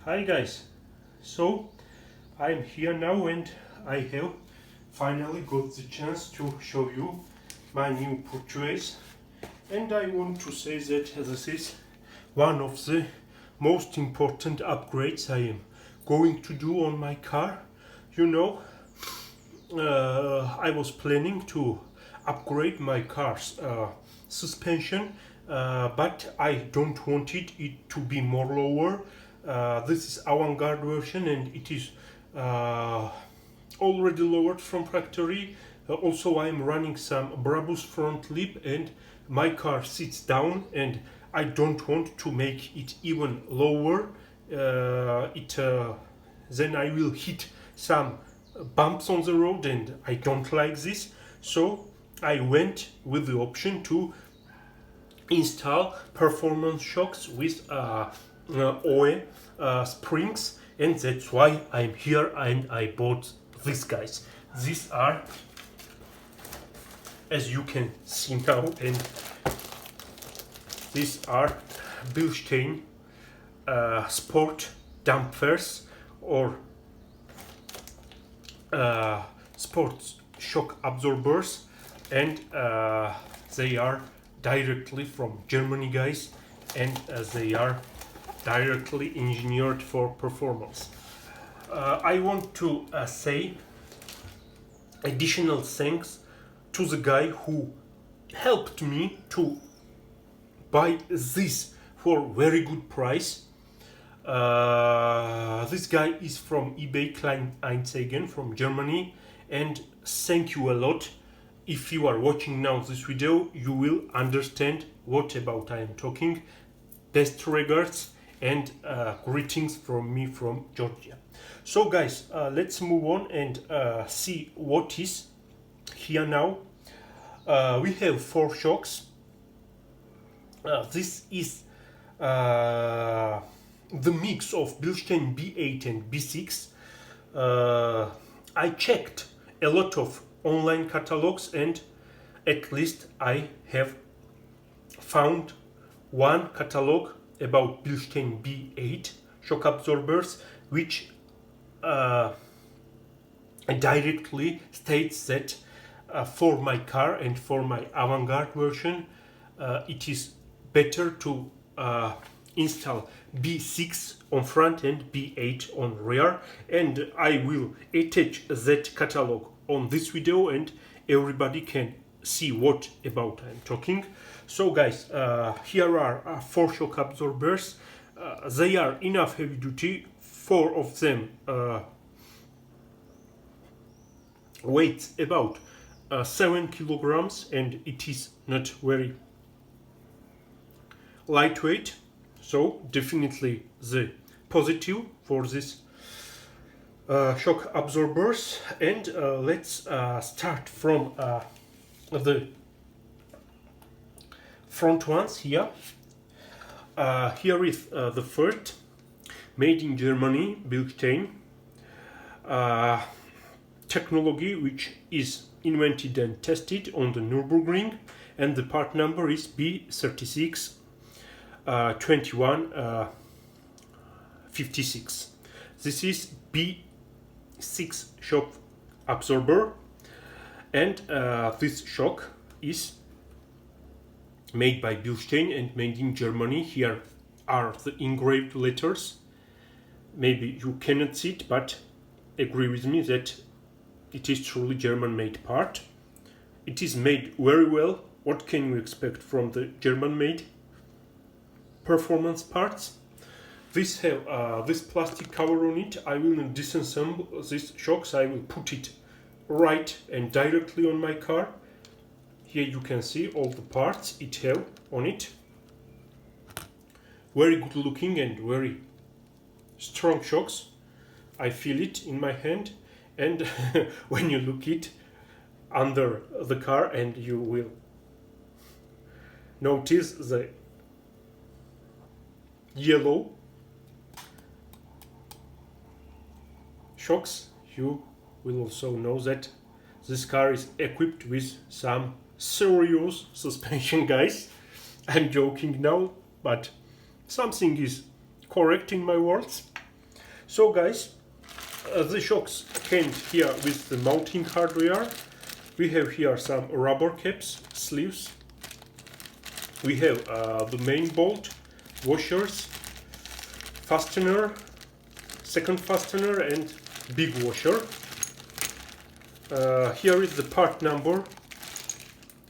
Hi guys, so I'm here now and I have finally got the chance to show you my new purchase, and I want to say that this is one of the most important upgrades I am going to do on my car. You know, I was planning to upgrade my car's suspension, but I don't want it to be more lower. This is avant-garde version and it is already lowered from factory. Also I am running some Brabus front lip and my car sits down and I don't want to make it even lower. Then I will hit some bumps on the road and I don't like this. So I went with the option to install performance shocks with OE springs, and that's why I'm here and I bought these guys. These are, as you can see now, and these are Bilstein sport dampers or sports shock absorbers, and they are directly from Germany, guys, and they are directly engineered for performance. I want to say additional thanks to the guy who helped me to buy this for very good price. This guy is from eBay Kleinanzeigen from Germany, and thank you a lot. If you are watching now this video, you will understand what about I am talking. Best regards and greetings from me from Georgia. So guys, let's move on and see what is here now. We have 4 shocks. This is the mix of Bilstein B8 and B6. I checked a lot of online catalogs and at least I have found one catalog about Bilstein B8 shock absorbers which directly states that for my car and for my avant-garde version it is better to install B6 on front and B8 on rear, and I will attach that catalog on this video and everybody can see what about I'm talking. So guys, here are 4 shock absorbers. They are enough heavy duty. 4 of them weight about 7 kilograms and it is not very lightweight, so definitely the positive for this shock absorbers. And let's start from the front ones here. Here is the first, made in Germany, Bilstein technology, which is invented and tested on the Nürburgring, and the part number is B36-2156. This is B6 shock absorber, and this shock is made by Bilstein and made in Germany. Here are the engraved letters. Maybe you cannot see it, but agree with me that it is truly German-made part. It is made very well. What can you expect from the German-made performance parts? This have this plastic cover on it. I will not disassemble these shocks. I will put it right and directly on my car. Here you can see all the parts it have on it. Very good looking and very strong shocks. I feel it in my hand, and when you look it under the car, and you will notice the yellow shocks. You will also know that this car is equipped with some serious suspension, guys. I'm joking now, but something is correct in my words. So guys, the shocks came here with the mounting hardware. We have here some rubber caps, sleeves. We have the main bolt, washers, fastener, second fastener and big washer. Here is the part number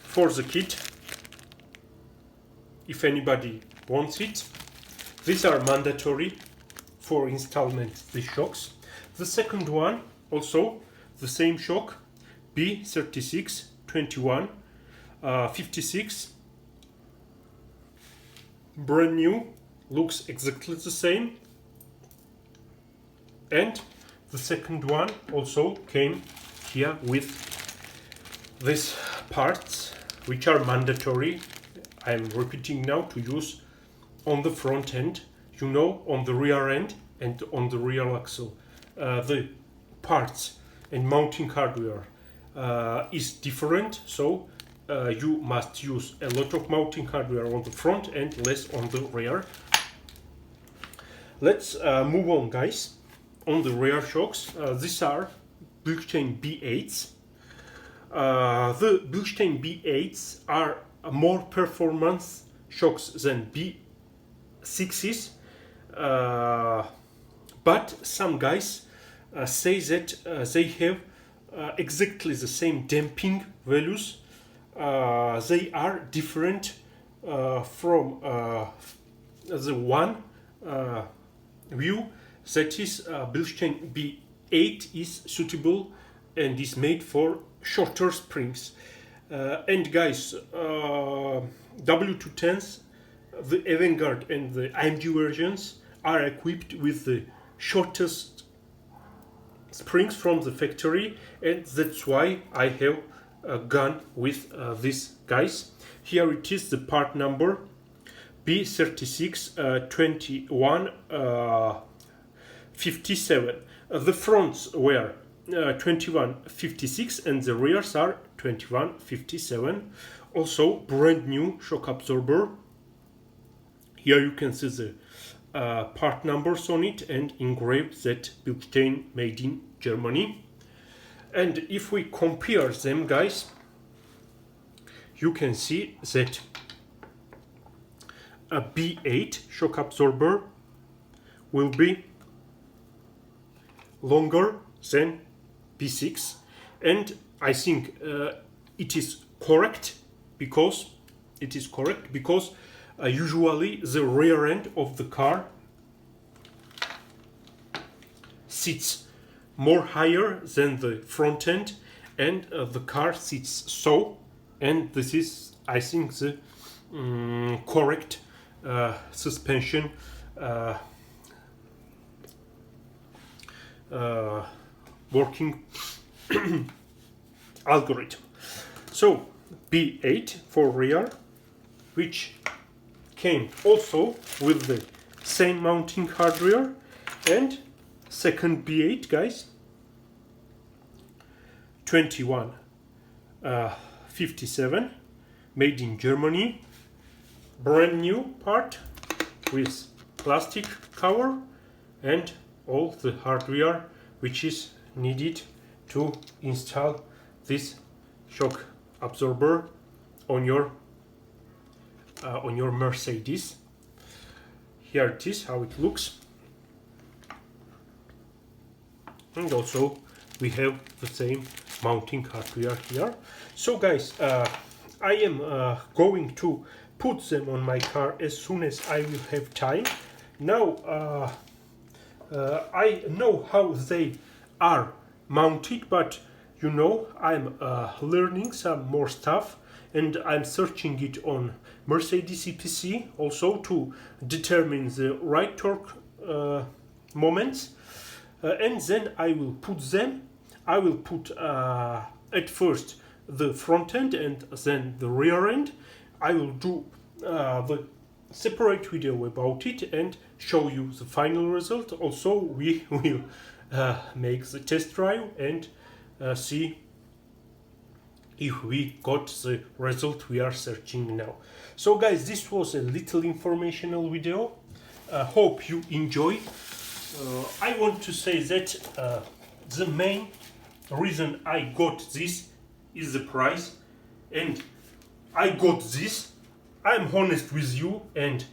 for the kit, if anybody wants it. These are mandatory for installment, these shocks. The second one, also the same shock, B36-2156, brand new, looks exactly the same. And the second one also came here with these parts, which are mandatory. I'm repeating now, to use on the front end, you know, on the rear end and on the rear axle. The parts and mounting hardware is different, so you must use a lot of mounting hardware on the front and less on the rear. Let's move on, guys. On the rear shocks, these are Bilstein B8s. The Bilstein B8s are more performance shocks than B6s, but some guys say that they have exactly the same damping values. They are different from the one view, that is Bilstein B8 is suitable and is made for shorter springs. And guys, W210s, the Avantgarde and the AMG versions are equipped with the shortest springs from the factory, and that's why I have gone with this, guys. Here it is, the part number B36-2157. The fronts were 2156 and the rears are 2157. Also brand new shock absorber. Here you can see the part numbers on it and engraved that Bilstein made in Germany. And if we compare them, guys, you can see that a B8 shock absorber will be longer than B6, and I think it is correct because usually the rear end of the car sits more higher than the front end, and the car sits so, and this is, I think, the correct suspension working algorithm. So B8 for rear, which came also with the same mounting hardware, and second B8, guys, 2157, made in Germany, brand new part with plastic cover and all the hardware which is needed to install this shock absorber on your Mercedes. Here it is, how it looks, and also we have the same mounting hardware here. So guys, I am going to put them on my car as soon as I will have time. Now I know how they are mounted, but you know, I'm learning some more stuff, and I'm searching it on Mercedes EPC also to determine the right torque moments, and then I will put them. I will put at first the front end and then the rear end. I will do the separate video about it and show you the final result. Also, we will make the test drive and see if we got the result we are searching now. So guys, this was a little informational video. Hope you enjoy. I want to say that the main reason I got this is the price, and I got this. I'm honest with you, and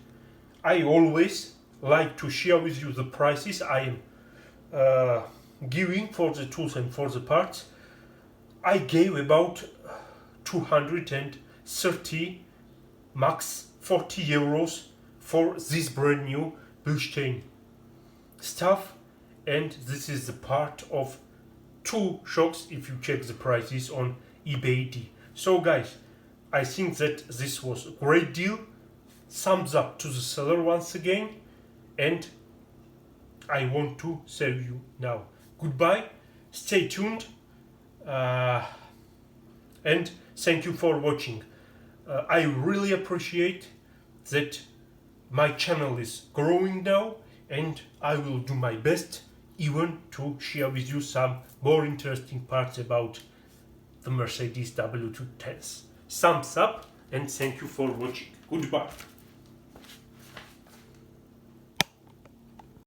I always like to share with you the prices I am giving for the tools and for the parts. I gave about 230 max 40 euros for this brand new Bilstein Stuff, and this is the part of 2 shocks if you check the prices on eBay. So guys, I think that this was a great deal. Thumbs up to the seller once again, and I want to sell you now. Goodbye, stay tuned, and thank you for watching. I really appreciate that my channel is growing now, and I will do my best even to share with you some more interesting parts about the Mercedes W210s. Thumbs up, and thank you for watching. Goodbye.